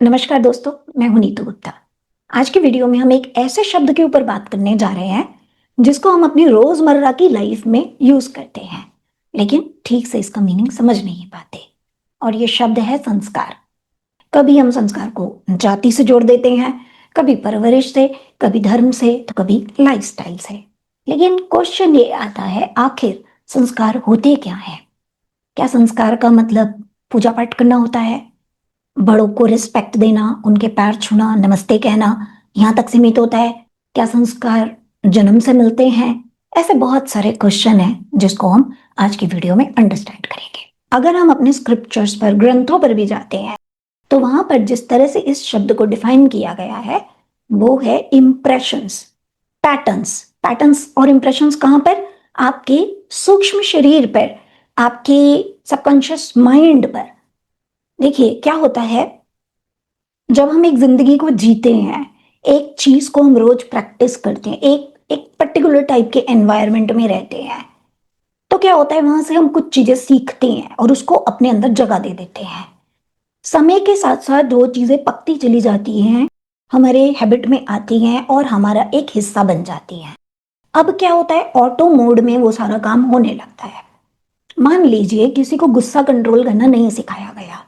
नमस्कार दोस्तों, मैं हूं नीतू गुप्ता। आज की वीडियो में हम एक ऐसे शब्द के ऊपर बात करने जा रहे हैं जिसको हम अपनी रोजमर्रा की लाइफ में यूज करते हैं, लेकिन ठीक से इसका मीनिंग समझ नहीं पाते। और ये शब्द है संस्कार। कभी हम संस्कार को जाति से जोड़ देते हैं, कभी परवरिश से, कभी धर्म से, तो कभी लाइफस्टाइल से। लेकिन क्वेश्चन ये आता है, आखिर संस्कार होते क्या है? क्या संस्कार का मतलब पूजा पाठ करना होता है? बड़ों को रिस्पेक्ट देना, उनके पैर छूना, नमस्ते कहना, यहाँ तक सीमित होता है? क्या संस्कार जन्म से मिलते हैं? ऐसे बहुत सारे क्वेश्चन हैं जिसको हम आज की वीडियो में अंडरस्टैंड करेंगे। अगर हम अपने स्क्रिप्चर्स पर, ग्रंथों पर भी जाते हैं तो वहां पर जिस तरह से इस शब्द को डिफाइन किया गया है वो है इम्प्रेशंस, पैटर्न्स। पैटर्न्स और इम्प्रेशंस कहां पर? आपके सूक्ष्म शरीर पर, आपके सबकॉन्शियस माइंड पर। देखिए क्या होता है, जब हम एक जिंदगी को जीते हैं, एक चीज को हम रोज प्रैक्टिस करते हैं, एक एक पर्टिकुलर टाइप के एनवायरनमेंट में रहते हैं, तो क्या होता है, वहां से हम कुछ चीजें सीखते हैं और उसको अपने अंदर जगह दे देते हैं। समय के साथ साथ वो चीजें पकती चली जाती हैं, हमारे हैबिट में आती हैं और हमारा एक हिस्सा बन जाती हैं। अब क्या होता है, ऑटो मोड में वो सारा काम होने लगता है। मान लीजिए किसी को गुस्सा कंट्रोल करना नहीं सिखाया गया,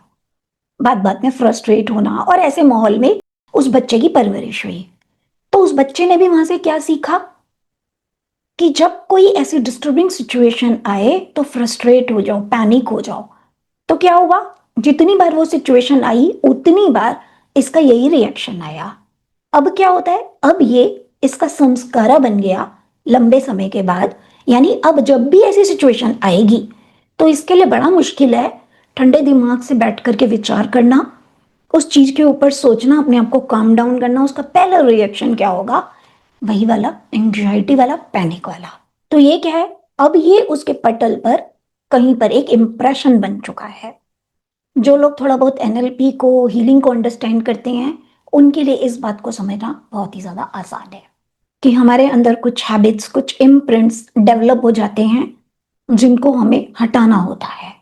बात बात में फ्रस्ट्रेट होना, और ऐसे माहौल में उस बच्चे की परवरिश हुई, तो उस बच्चे ने भी वहां से क्या सीखा कि जब कोई ऐसी डिस्टर्बिंग सिचुएशन आए तो फ्रस्ट्रेट हो जाओ, पैनिक हो जाओ। तो क्या हुआ, जितनी बार वो सिचुएशन आई उतनी बार इसका यही रिएक्शन आया। अब क्या होता है, अब ये इसका संस्कारा बन गया लंबे समय के बाद। यानी अब जब भी ऐसी सिचुएशन आएगी तो इसके लिए बड़ा मुश्किल है ठंडे दिमाग से बैठ करके विचार करना, उस चीज के ऊपर सोचना, अपने आप को काम डाउन करना। उसका पहला रिएक्शन क्या होगा? वही वाला एंग्जाइटी वाला, पैनिक वाला। तो ये क्या है, अब ये उसके पटल पर कहीं पर एक इंप्रेशन बन चुका है। जो लोग थोड़ा बहुत एनएलपी को, हीलिंग को अंडरस्टैंड करते हैं, उनके लिए इस बात को समझना बहुत ही ज्यादा आसान है कि हमारे अंदर कुछ हैबिट्स, कुछ इम्प्रिंट्स डेवलप हो जाते हैं जिनको हमें हटाना होता है।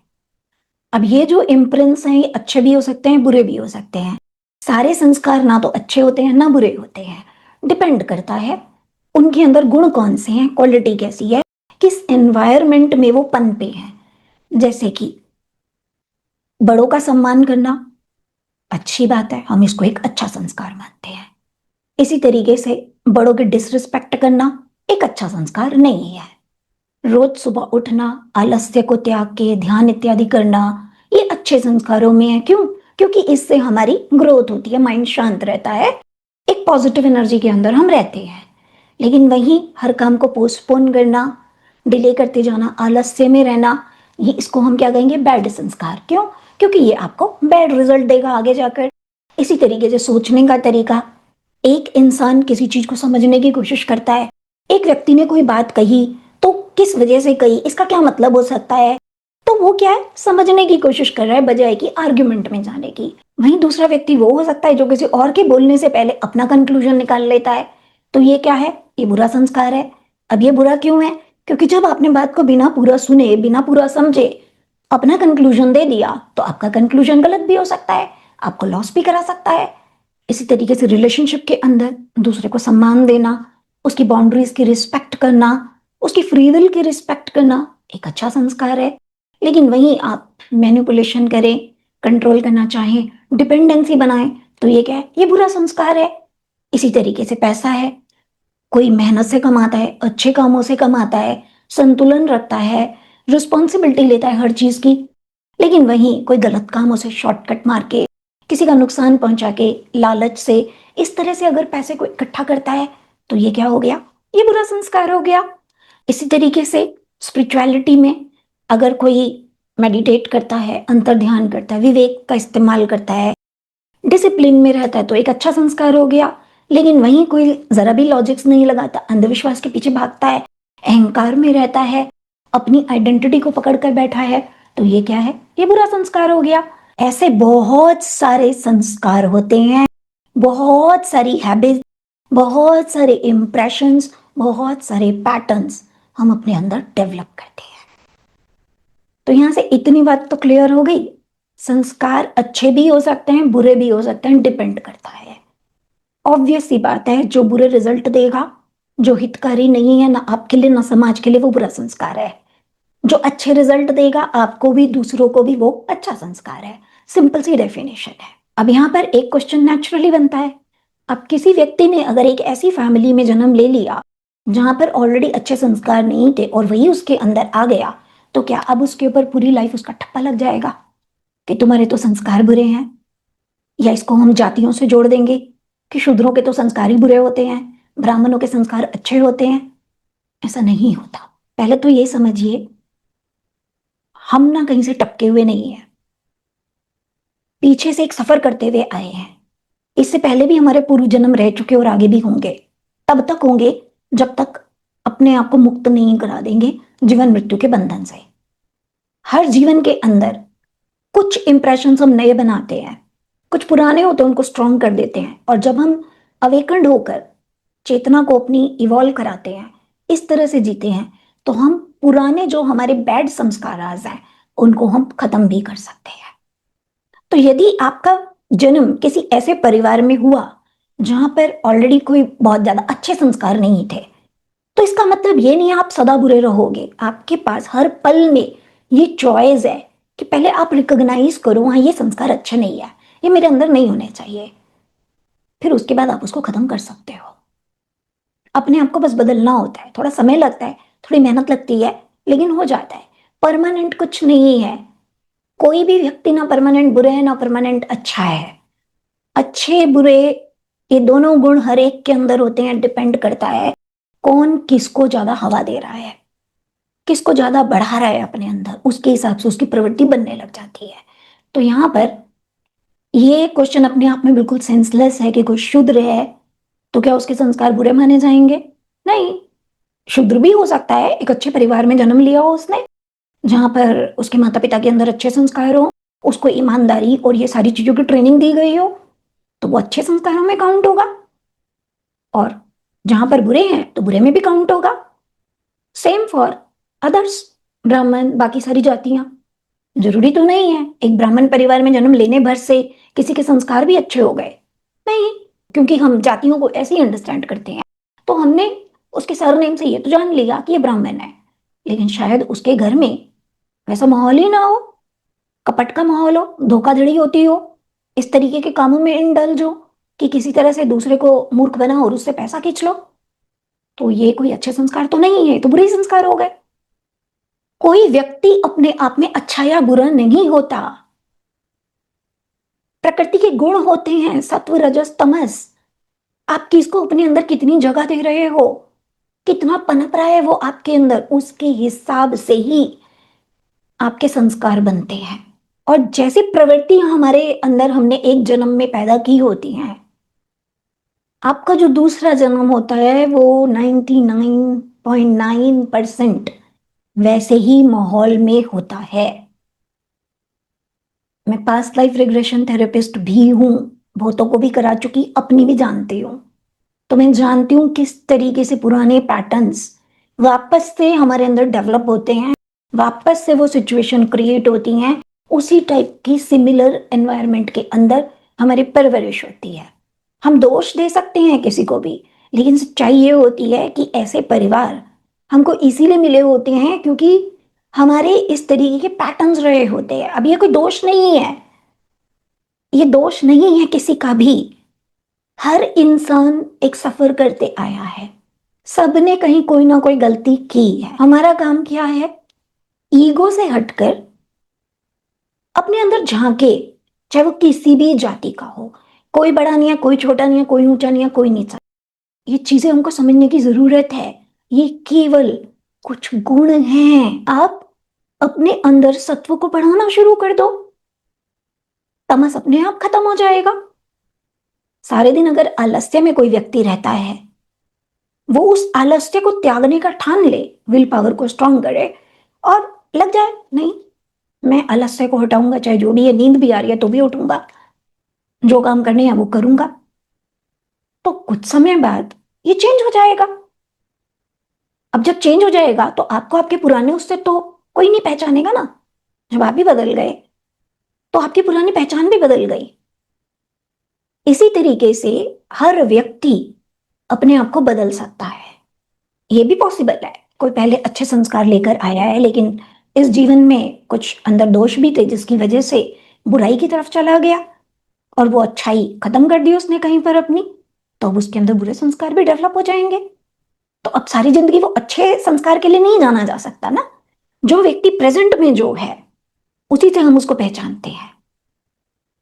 अब ये जो इम्प्रिंट्स हैं, ये अच्छे भी हो सकते हैं, बुरे भी हो सकते हैं। सारे संस्कार ना तो अच्छे होते हैं ना बुरे होते हैं, डिपेंड करता है उनके अंदर गुण कौन से हैं, क्वालिटी कैसी है, किस एनवायरमेंट में वो पनपे हैं। जैसे कि बड़ों का सम्मान करना अच्छी बात है, हम इसको एक अच्छा संस्कार मानते हैं। इसी तरीके से बड़ों की डिसरिस्पेक्ट करना एक अच्छा संस्कार नहीं है। रोज सुबह उठना, आलस्य को त्याग के ध्यान इत्यादि करना, ये अच्छे संस्कारों में है। क्यों? क्योंकि इससे हमारी ग्रोथ होती है, माइंड शांत रहता है, एक पॉजिटिव एनर्जी के अंदर हम रहते हैं। लेकिन वहीं हर काम को पोस्टपोन करना, डिले करते जाना, आलस्य में रहना, ये इसको हम क्या कहेंगे? बैड संस्कार। क्यों? क्योंकि ये आपको बैड रिजल्ट देगा आगे जाकर। इसी तरीके से सोचने का तरीका, एक इंसान किसी चीज को समझने की कोशिश करता है, एक व्यक्ति ने कोई बात कही तो किस वजह से कही, इसका क्या मतलब हो सकता है, तो वो क्या है, समझने की कोशिश कर रहा है बजाय कि आर्ग्यूमेंट में जाने की। वहीं दूसरा व्यक्ति वो हो सकता है जो किसी और के बोलने से पहले अपना कंक्लूजन निकाल लेता है। तो ये क्या है? ये बुरा संस्कार है। अब ये बुरा क्यों है? क्योंकि जब आपने बात को बिना पूरा सुने, बिना पूरा समझे अपना कंक्लूजन दे दिया तो आपका कंक्लूजन गलत भी हो सकता है, आपको लॉस भी करा सकता है। इसी तरीके से रिलेशनशिप के अंदर दूसरे को सम्मान देना, उसकी बाउंड्रीज की रिस्पेक्ट करना, उसकी फ्री विल की रिस्पेक्ट करना एक अच्छा संस्कार है। लेकिन वहीं आप मैनिपुलेशन करें, कंट्रोल करना चाहें, डिपेंडेंसी बनाएं, तो ये क्या है? ये बुरा संस्कार है। इसी तरीके से पैसा है, कोई मेहनत से कमाता है, अच्छे कामों से कमाता है, संतुलन रखता है, रिस्पॉन्सिबिलिटी लेता है हर चीज की, लेकिन वहीं कोई गलत कामों से शॉर्टकट मार के, किसी का नुकसान पहुंचा के, लालच से, इस तरह से अगर पैसे को इकट्ठा करता है तो ये क्या हो गया? ये बुरा संस्कार हो गया। इसी तरीके से स्पिरिचुअलिटी में अगर कोई मेडिटेट करता है, अंतर ध्यान करता है, विवेक का इस्तेमाल करता है, डिसिप्लिन में रहता है, तो एक अच्छा संस्कार हो गया। लेकिन वहीं कोई जरा भी लॉजिक्स नहीं लगाता, अंधविश्वास के पीछे भागता है, अहंकार में रहता है, अपनी आइडेंटिटी को पकड़ कर बैठा है, तो ये क्या है? ये बुरा संस्कार हो गया। ऐसे बहुत सारे संस्कार होते हैं, बहुत सारी हैबिट, बहुत सारे इंप्रेशंस, बहुत सारे पैटर्न्स हम अपने अंदर डेवलप करते हैं। तो यहां से इतनी बात तो क्लियर हो गई संस्कार अच्छे भी हो सकते हैं, बुरे भी हो सकते हैं, डिपेंड करता है। ऑब्वियस सी बात है, जो बुरे रिजल्ट देगा, जो हितकारी नहीं है ना आपके लिए ना समाज के लिए, वो बुरा संस्कार है। जो अच्छे रिजल्ट देगा आपको भी दूसरों को भी, वो अच्छा संस्कार है। सिंपल सी डेफिनेशन है। अब यहाँ पर एक क्वेश्चन नेचुरली बनता है, अब किसी व्यक्ति ने अगर एक ऐसी फैमिली में जन्म ले लिया जहां पर ऑलरेडी अच्छे संस्कार नहीं थे और वही उसके अंदर आ गया, तो क्या अब उसके ऊपर पूरी लाइफ उसका ठप्पा लग जाएगा कि तुम्हारे तो संस्कार बुरे हैं? या इसको हम जातियों से जोड़ देंगे कि शूद्रों के तो संस्कार ही बुरे होते हैं, ब्राह्मणों के संस्कार अच्छे होते हैं? ऐसा नहीं होता। पहले तो ये समझिए, हम ना कहीं से टपके हुए नहीं है, पीछे से एक सफर करते हुए आए हैं। इससे पहले भी हमारे पूर्व जन्म रह चुके और आगे भी होंगे। तब तक होंगे जब तक अपने आप को मुक्त नहीं करा देंगे जीवन मृत्यु के बंधन से। हर जीवन के अंदर कुछ इंप्रेशन हम नए बनाते हैं, कुछ पुराने होते हैं उनको स्ट्रॉन्ग कर देते हैं, और जब हम अवेकंड होकर चेतना को अपनी इवॉल्व कराते हैं, इस तरह से जीते हैं, तो हम पुराने जो हमारे बैड संस्कार हैं उनको हम खत्म भी कर सकते हैं। तो यदि आपका जन्म किसी ऐसे परिवार में हुआ जहां पर ऑलरेडी कोई बहुत ज्यादा अच्छे संस्कार नहीं थे, तो इसका मतलब ये नहीं है आप सदा बुरे रहोगे। आपके पास हर पल में ये चॉइस है कि पहले आप रिकॉग्नाइज करो, हाँ ये संस्कार अच्छे नहीं है, ये मेरे अंदर नहीं होने चाहिए, फिर उसके बाद आप उसको खत्म कर सकते हो। अपने आप को बस बदलना होता है, थोड़ा समय लगता है, थोड़ी मेहनत लगती है, लेकिन हो जाता है। परमानेंट कुछ नहीं है, कोई भी व्यक्ति ना परमानेंट बुरे है ना परमानेंट अच्छा है। अच्छे बुरे ये दोनों गुण हर एक के अंदर होते हैं, डिपेंड करता है कौन किसको ज्यादा हवा दे रहा है, किसको ज्यादा बढ़ा रहा है अपने अंदर, उसके हिसाब से उसकी प्रवृत्ति बनने लग जाती है। तो यहाँ पर ये क्वेश्चन अपने आप में बिल्कुल सेंसलेस है कि कोई शूद्र है तो क्या उसके संस्कार बुरे माने जाएंगे? नहीं, शूद्र भी हो सकता है, एक अच्छे परिवार में जन्म लिया हो उसने, जहां पर उसके माता पिता के अंदर अच्छे संस्कार हो, उसको ईमानदारी और ये सारी चीजों की ट्रेनिंग दी गई हो, तो वो अच्छे संस्कारों में काउंट होगा। और जहां पर बुरे हैं तो बुरे में भी काउंट होगा। सेम फॉर अदर्स, ब्राह्मण, बाकी सारी जातियां। जरूरी तो नहीं है एक ब्राह्मण परिवार में जन्म लेने भर से किसी के संस्कार भी अच्छे हो गए, नहीं, क्योंकि हम जातियों को ऐसे ही अंडरस्टैंड करते हैं। तो हमने उसके सरनेम से ये तो जान लिया कि ये ब्राह्मण है, लेकिन शायद उसके घर में वैसा माहौल ही ना हो, कपट का माहौल हो, धोखाधड़ी होती हो, इस तरीके के कामों में इंडल्ज हो कि किसी तरह से दूसरे को मूर्ख बना और उससे पैसा खींच लो, तो ये कोई अच्छे संस्कार तो नहीं है, तो बुरे संस्कार हो गए। कोई व्यक्ति अपने आप में अच्छा या बुरा नहीं होता, प्रकृति के गुण होते हैं, सत्व रजस तमस। आप किसको अपने अंदर कितनी जगह दे रहे हो, कितना पनप रहा है वो आपके अंदर, उसके हिसाब से ही आपके संस्कार बनते हैं। और जैसी प्रवृत्तियां हमारे अंदर हमने एक जन्म में पैदा की होती हैं, आपका जो दूसरा जन्म होता है वो 99.9% वैसे ही माहौल में होता है। मैं पास्ट लाइफ रिग्रेशन थेरेपिस्ट भी हूं, बहुतों को भी करा चुकी, अपनी भी जानती हूँ। तो मैं जानती हूँ किस तरीके से पुराने पैटर्न्स वापस से हमारे अंदर डेवलप होते हैं, वापस से वो सिचुएशन क्रिएट होती हैं, उसी टाइप की सिमिलर एनवायरनमेंट के अंदर हमारी परवरिश होती है। हम दोष दे सकते हैं किसी को भी, लेकिन सच्चाई ये होती है कि ऐसे परिवार हमको इसीलिए मिले होते हैं क्योंकि हमारे इस तरीके के पैटर्न्स रहे होते हैं। अब ये कोई दोष नहीं है, ये दोष नहीं है किसी का भी। हर इंसान एक सफर करते आया है, सबने कहीं कोई ना कोई गलती की है। हमारा काम क्या है, ईगो से हटकर अपने अंदर झांके, चाहे वो किसी भी जाति का हो, कोई बड़ा नहीं है, कोई छोटा नहीं है, कोई ऊंचा नहीं है, कोई नीचा। ये चीजें हमको समझने की जरूरत है। ये केवल कुछ गुण हैं। आप अपने अंदर सत्व को बढ़ाना शुरू कर दो, तमस अपने आप खत्म हो जाएगा। सारे दिन अगर आलस्य में कोई व्यक्ति रहता है, वो उस आलस्य को त्यागने का ठान ले, विल पावर को स्ट्रांग करे और लग जाए, नहीं मैं आलस्य को हटाऊंगा, चाहे जो भी है, नींद भी आ रही है तो भी उठूंगा, जो काम करने हैं वो करूंगा, तो कुछ समय बाद ये चेंज हो जाएगा। अब जब चेंज हो जाएगा तो आपको आपके पुराने उससे तो कोई नहीं पहचानेगा ना, जब आप भी बदल गए। तो आपकी पुरानी पहचान भी बदल गई। इसी तरीके से हर व्यक्ति अपने आप को बदल सकता है। ये भी पॉसिबल है, कोई पहले अच्छे संस्कार लेकर आया है लेकिन इस जीवन में कुछ अंदर दोष भी थे जिसकी वजह से बुराई की तरफ चला गया और वो अच्छाई खत्म कर दी उसने कहीं पर अपनी, तो अब उसके अंदर बुरे संस्कार भी डेवलप हो जाएंगे। तो अब सारी जिंदगी वो अच्छे संस्कार के लिए नहीं जाना जा सकता ना। जो व्यक्ति प्रेजेंट में जो है उसी से हम उसको पहचानते हैं।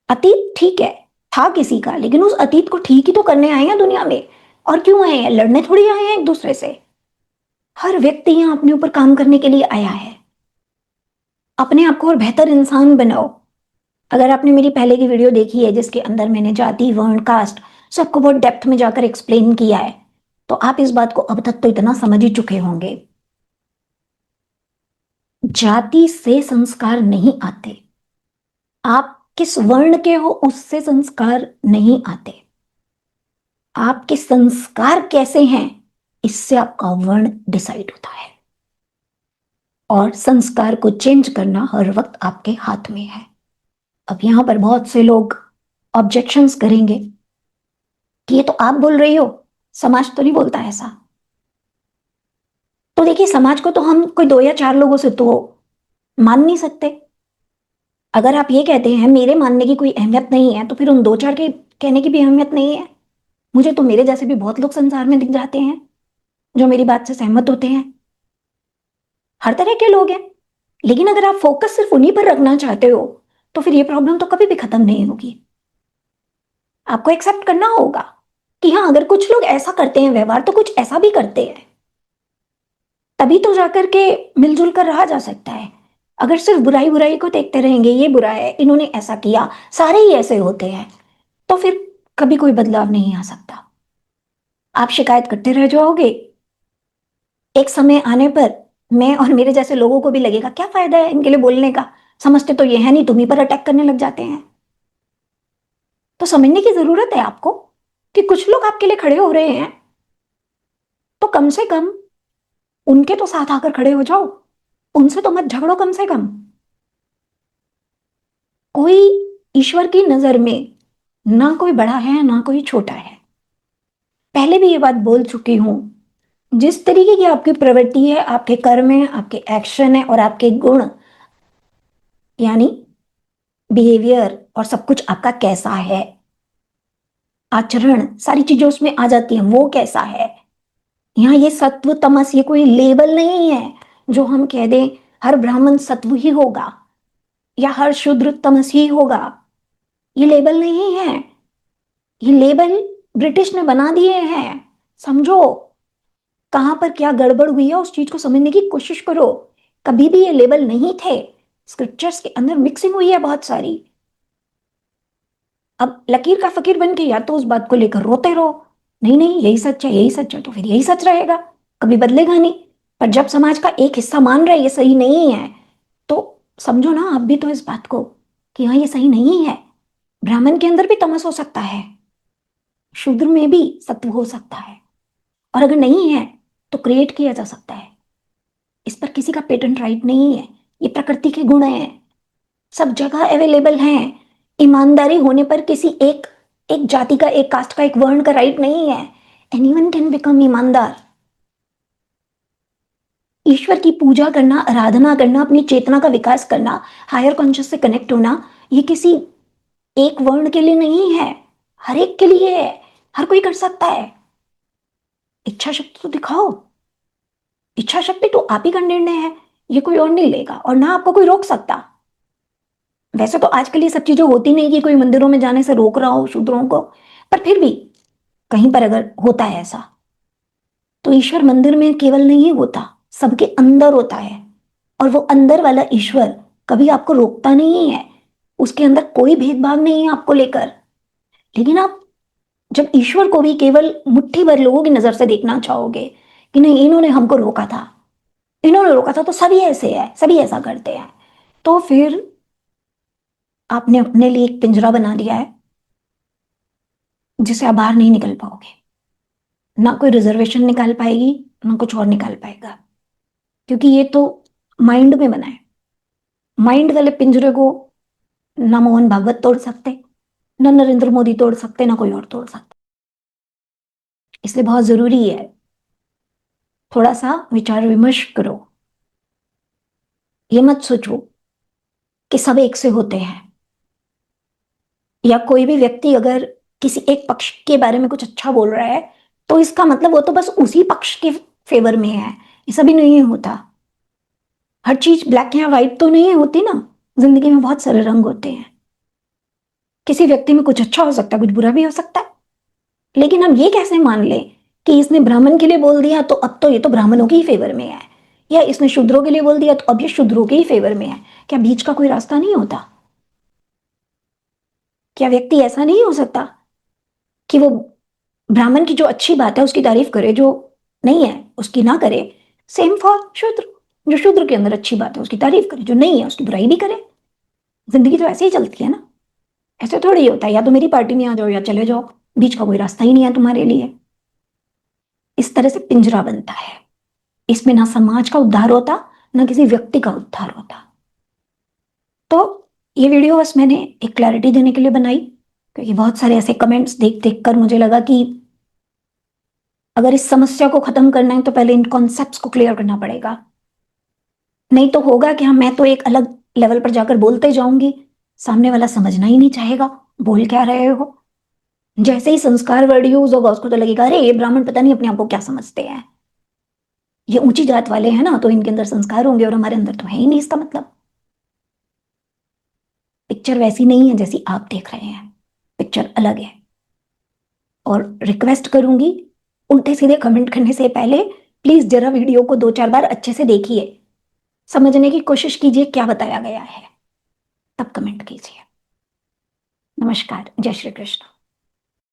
अतीत ठीक है, था किसी का, लेकिन उस अतीत को ठीक ही तो करने आए हैं दुनिया में। और क्यों आए हैं? लड़ने थोड़ी आए हैं एक दूसरे से। हर व्यक्ति यहां अपने ऊपर काम करने के लिए आया है। अपने आप को और बेहतर इंसान बनाओ। अगर आपने मेरी पहले की वीडियो देखी है जिसके अंदर मैंने जाति, वर्ण, कास्ट सबको बहुत डेप्थ में जाकर एक्सप्लेन किया है, तो आप इस बात को अब तक तो इतना समझ ही चुके होंगे। जाति से संस्कार नहीं आते। आप किस वर्ण के हो उससे संस्कार नहीं आते। आपके संस्कार कैसे हैं इससे आपका वर्ण डिसाइड होता है। और संस्कार को चेंज करना हर वक्त आपके हाथ में है। अब यहां पर बहुत से लोग ऑब्जेक्शंस करेंगे कि ये तो आप बोल रही हो, समाज तो नहीं बोलता ऐसा। तो देखिए, समाज को तो हम कोई 2 या 4 लोगों से तो मान नहीं सकते। अगर आप ये कहते हैं मेरे मानने की कोई अहमियत नहीं है, तो फिर उन 2 4 के कहने की भी अहमियत नहीं है। मुझे तो मेरे जैसे भी बहुत लोग संसार में दिख जाते हैं जो मेरी बात से सहमत होते हैं। हर तरह के लोग हैं। लेकिन अगर आप फोकस सिर्फ उन्हीं पर रखना चाहते हो तो फिर ये प्रॉब्लम तो कभी भी खत्म नहीं होगी। आपको एक्सेप्ट करना होगा कि हाँ, अगर कुछ लोग ऐसा करते हैं व्यवहार तो कुछ ऐसा भी करते हैं, तभी तो जाकर के मिलजुल कर रहा जा सकता है। अगर सिर्फ बुराई बुराई को देखते रहेंगे, ये बुरा है, इन्होंने ऐसा किया, सारे ही ऐसे होते हैं, तो फिर कभी कोई बदलाव नहीं आ सकता। आप शिकायत करते रह जाओगे। एक समय आने पर मैं और मेरे जैसे लोगों को भी लगेगा क्या फायदा है इनके लिए बोलने का, समझते तो ये है नहीं, तुम ही पर अटैक करने लग जाते हैं। तो समझने की जरूरत है आपको कि कुछ लोग आपके लिए खड़े हो रहे हैं, तो कम से कम उनके तो साथ आकर खड़े हो जाओ। उनसे तो मत झगड़ो कम से कम। कोई ईश्वर की नजर में ना कोई बड़ा है ना कोई छोटा है। पहले भी ये बात बोल चुकी हूं। जिस तरीके की आपकी प्रवृत्ति है, आपके कर्म है, आपके एक्शन है और आपके गुण, यानी बिहेवियर और सब कुछ आपका कैसा है, आचरण, सारी चीजें उसमें आ जाती हैं। वो कैसा है, यहाँ ये सत्व तमस ये कोई लेबल नहीं है जो हम कह दें हर ब्राह्मण सत्व ही होगा या हर शूद्र तमस ही होगा। ये लेबल नहीं है। ये लेबल ब्रिटिश ने बना दिए हैं। समझो कहां पर क्या गड़बड़ हुई है, उस चीज को समझने की कोशिश करो। कभी भी ये लेबल नहीं थे। स्क्रिप्चर्स के अंदर मिक्सिंग हुई है बहुत सारी। अब लकीर का फकीर बन के या तो उस बात को लेकर रोते रहो, नहीं नहीं यही सच है यही सच है, तो फिर यही सच रहेगा, कभी बदलेगा नहीं। पर जब समाज का एक हिस्सा मान रहा है ये सही नहीं है, तो समझो ना आप भी तो इस बात को कि हाँ ये सही नहीं है। ब्राह्मण के अंदर भी तमस हो सकता है, शूद्र में भी सत्व हो सकता है, और अगर नहीं है तो क्रिएट किया जा सकता है। इस पर किसी का पेटेंट राइट नहीं है। ये प्रकृति के गुण हैं, सब जगह अवेलेबल हैं। ईमानदारी होने पर किसी एक एक जाति का, एक कास्ट का, एक वर्ण का राइट नहीं है। एनीवन कैन बिकम ईमानदार। ईश्वर की पूजा करना, आराधना करना, अपनी चेतना का विकास करना, हायर कॉन्शियस से कनेक्ट होना, ये किसी एक वर्ण के लिए नहीं है, हर एक के लिए है। हर कोई कर सकता है। इच्छा शक्ति तो दिखाओ। इच्छा शक्ति तो आप ही का निर्णय है, ये कोई और नहीं लेगा और ना आपको कोई रोक सकता। वैसे तो आजकल ये सब चीजें होती नहीं कि कोई मंदिरों में जाने से रोक रहा हो शूद्रों को, पर फिर भी कहीं पर अगर होता है ऐसा, तो ईश्वर मंदिर में केवल नहीं होता, सबके अंदर होता है। और वो अंदर वाला ईश्वर कभी आपको रोकता नहीं है। उसके अंदर कोई भेदभाव नहीं है आपको लेकर। लेकिन आप जब ईश्वर को भी केवल मुट्ठी भर लोगों की नजर से देखना चाहोगे कि नहीं इन्होंने हमको रोका था, इन्होंने रोका था तो सभी ऐसे है, सभी ऐसा करते हैं, तो फिर आपने अपने लिए एक पिंजरा बना लिया है जिसे आप बाहर नहीं निकल पाओगे। ना कोई रिजर्वेशन निकाल पाएगी, ना कुछ और निकाल पाएगा, क्योंकि ये तो माइंड में बना है। माइंड वाले पिंजरे को ना मोहन भागवत तोड़ सकते, ना नरेंद्र मोदी तोड़ सकते, ना कोई और तोड़ सकता। इसलिए बहुत जरूरी है थोड़ा सा विचार विमर्श करो। ये मत सोचो कि सब एक से होते हैं, या कोई भी व्यक्ति अगर किसी एक पक्ष के बारे में कुछ अच्छा बोल रहा है तो इसका मतलब वो तो बस उसी पक्ष के फेवर में है। ऐसा भी नहीं होता। हर चीज ब्लैक या व्हाइट तो नहीं होती ना। जिंदगी में बहुत सारे रंग होते हैं। किसी व्यक्ति में कुछ अच्छा हो सकता है, कुछ बुरा भी हो सकता है। लेकिन हम ये कैसे मान लें कि इसने ब्राह्मण के लिए बोल दिया तो अब तो ये तो ब्राह्मणों के ही फेवर में है, या इसने शूद्रों के लिए बोल दिया तो अब ये शूद्रों के ही फेवर में है? क्या बीच का कोई रास्ता नहीं होता? क्या व्यक्ति ऐसा नहीं हो सकता कि वो ब्राह्मण की जो अच्छी बात है उसकी तारीफ करे, जो नहीं है उसकी ना करे? सेम फॉर शूद्र। जो शूद्र के अंदर अच्छी बात है उसकी तारीफ करे, जो नहीं है उसकी बुराई भी करे। जिंदगी तो ऐसे ही चलती है ना। ऐसे थोड़ी होता है या तो मेरी पार्टी में आ जाओ या चले जाओ, बीच का कोई रास्ता ही नहीं है तुम्हारे लिए। इस तरह से पिंजरा बनता है। इसमें ना समाज का उद्धार होता, ना किसी व्यक्ति का उद्धार होता। तो ये वीडियो बस मैंने एक क्लैरिटी देने के लिए बनाई, क्योंकि बहुत सारे ऐसे कमेंट्स देख देख कर मुझे लगा कि अगर इस समस्या को खत्म करना है तो पहले इन कॉन्सेप्ट्स को क्लियर करना पड़ेगा। नहीं तो होगा कि हम मैं तो एक अलग लेवल पर जाकर बोलते जाऊंगी, सामने वाला समझना ही नहीं चाहेगा बोल क्या रहे हो। जैसे ही संस्कार वर्ड यूज होगा उसको तो लगेगा अरे ये ब्राह्मण पता नहीं अपने आप को क्या समझते हैं, ये ऊंची जात वाले हैं ना तो इनके अंदर संस्कार होंगे और हमारे अंदर तो है ही नहीं। इसका मतलब पिक्चर वैसी नहीं है जैसी आप देख रहे हैं, पिक्चर अलग है। और रिक्वेस्ट करूंगी, उल्टे सीधे कमेंट करने से पहले प्लीज जरा वीडियो को 2-4 बार अच्छे से देखिए, समझने की कोशिश कीजिए क्या बताया गया है, तब कमेंट कीजिए। नमस्कार, जय श्री कृष्ण।